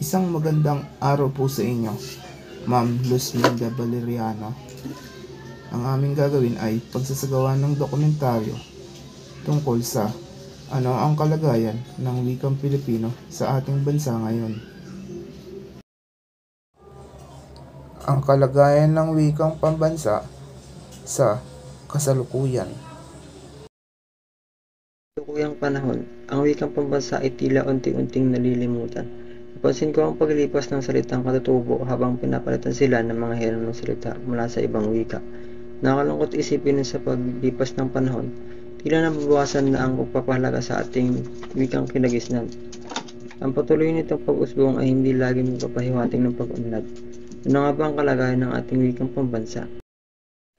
Isang magandang araw po sa inyo, Ma'am Luz Minda Valeriano. Ang aming gagawin ay pagsasagawa ng dokumentaryo tungkol sa ano ang kalagayan ng wikang Pilipino sa ating bansa ngayon. Ang kalagayan ng wikang pambansa sa kasalukuyan. Sa kasalukuyang panahon, ang wikang pambansa ay tila unti-unting nalilimutan. Napansin ko ang paglipas ng salitang katutubo habang pinapalitan sila ng mga hiram ng salita mula sa ibang wika. Nakakalungkot isipin na sa paglipas ng panahon, tila nababawasan na ang pagpapahalaga sa ating wikang kinagisnan. Ang patuloy nitong pag-usbong ay hindi lagi magpapahiwatig ng pag-unlad. Ano nga ba ang kalagayan ng ating wikang pambansa?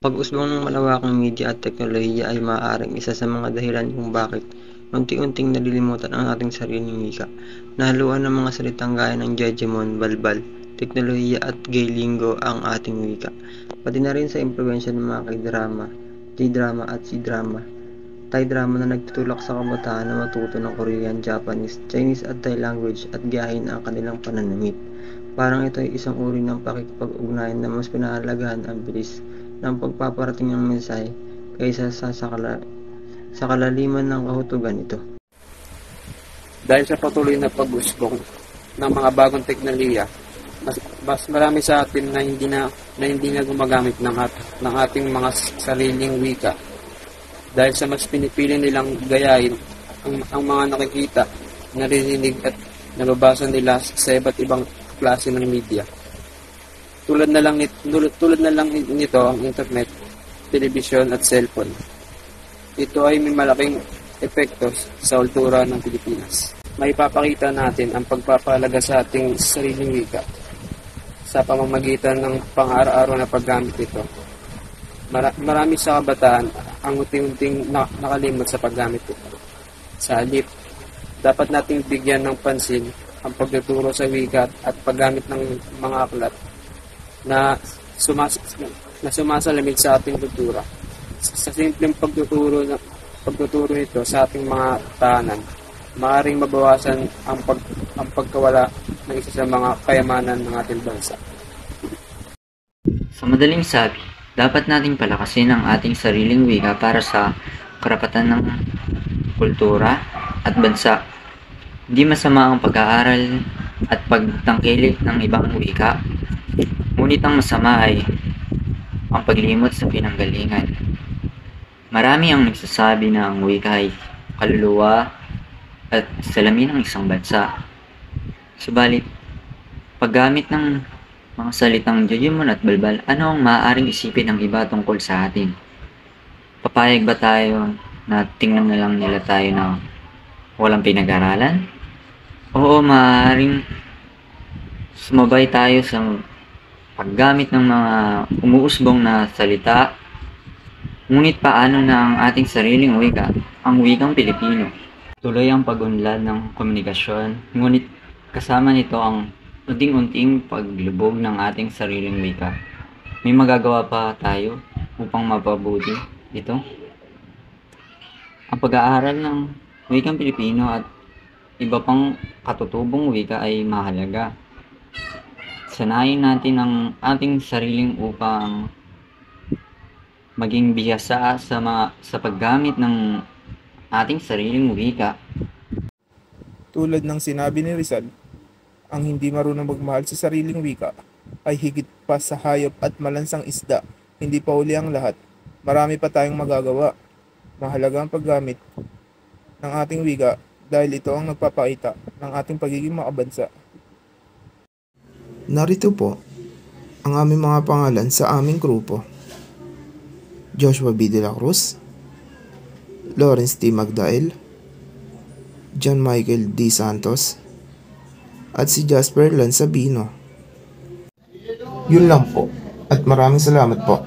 Pag-usbong ng malawakang media at teknolohiya ay maaaring isa sa mga dahilan kung bakit unti-unting nalilimutan ang ating sariling wika. Nahaluan ng mga salitang gaya ng jejemon, balbal, teknolohiya at gay lingo ang ating wika. Pati na rin sa impluwensya ng mga K-drama, J-drama at C-drama, Thai drama na nagtutulak sa kabataan na matuto ng Korean, Japanese, Chinese at Thai language at gayahin ang kanilang pananamit. Parang ito ay isang uri ng pakikipag-ugnayan na mas pinahalagahan ang bilis ng pagpaparating ng mensahe kaysa sa kalaliman ng kahutugan ito. Dahil sa patuloy na pag-usbong ng mga bagong teknolohiya, mas marami sa atin na hindi na gumagamit ng ating mga sariling wika. Dahil sa mas pinipili nilang gayahin ang mga nakikita, naririnig at nababasa nila sa iba't ibang klase ng media. Tulad na lang nito ang internet, telebisyon at cellphone. Ito ay may malaking epekto sa kultura ng Pilipinas. Maipapakita natin ang pagpapahalaga sa ating sariling wika sa pamamagitan ng pang-araw-araw na paggamit nito. Marami sa kabataan ang unti-unting nakalimot sa paggamit nito. Sa halip, dapat nating bigyan ng pansin ang pagtuturo sa wika at paggamit ng mga aklat na sumasalamin sa ating kultura. Sa simpleng pagtuturo nito sa ating mga tahanan, maaaring mabawasan ang pagkawala ng isa sa mga kayamanan ng ating bansa. Sa madaling sabi, dapat nating palakasin ang ating sariling wika para sa karapatan ng kultura at bansa. Hindi masama ang pag-aaral at pagtangkilik ng ibang wika, ngunit ang masama ay ang paglimot sa pinanggalingan. Marami ang nagsasabi na ang wika ay kaluluwa at salamin ng isang bansa. Subalit, paggamit ng mga salitang jejemon at balbal, ano ang maaaring isipin ng iba tungkol sa atin? Papayag ba tayo na tingnan na lang nila tayo na walang pinag-aralan? Oo, maaaring sumabay tayo sa paggamit ng mga umuusbong na salita. Ngunit paano na ang ating sariling wika, ang wikang Pilipino? Tuloy ang pag-unlad ng komunikasyon, ngunit kasama nito ang unting-unting paglubog ng ating sariling wika. May magagawa pa tayo upang mapabuti ito? Ang pag-aaral ng wikang Pilipino at iba pang katutubong wika ay mahalaga. Sanayin natin ang ating sariling upang maging bihasa sa paggamit ng ating sariling wika. Tulad ng sinabi ni Rizal, ang hindi marunong magmahal sa sariling wika ay higit pa sa hayop at malansang isda. Hindi pa uli ang lahat. Marami pa tayong magagawa. Mahalaga ang paggamit ng ating wika dahil ito ang nagpapakita ng ating pagiging makabansa. Narito po ang aming mga pangalan sa aming grupo: Joshua B. De La Cruz, Lawrence T. Magdael, John Michael D. Santos, at si Jasper Lan Sabino. Yun lang po, at maraming salamat po.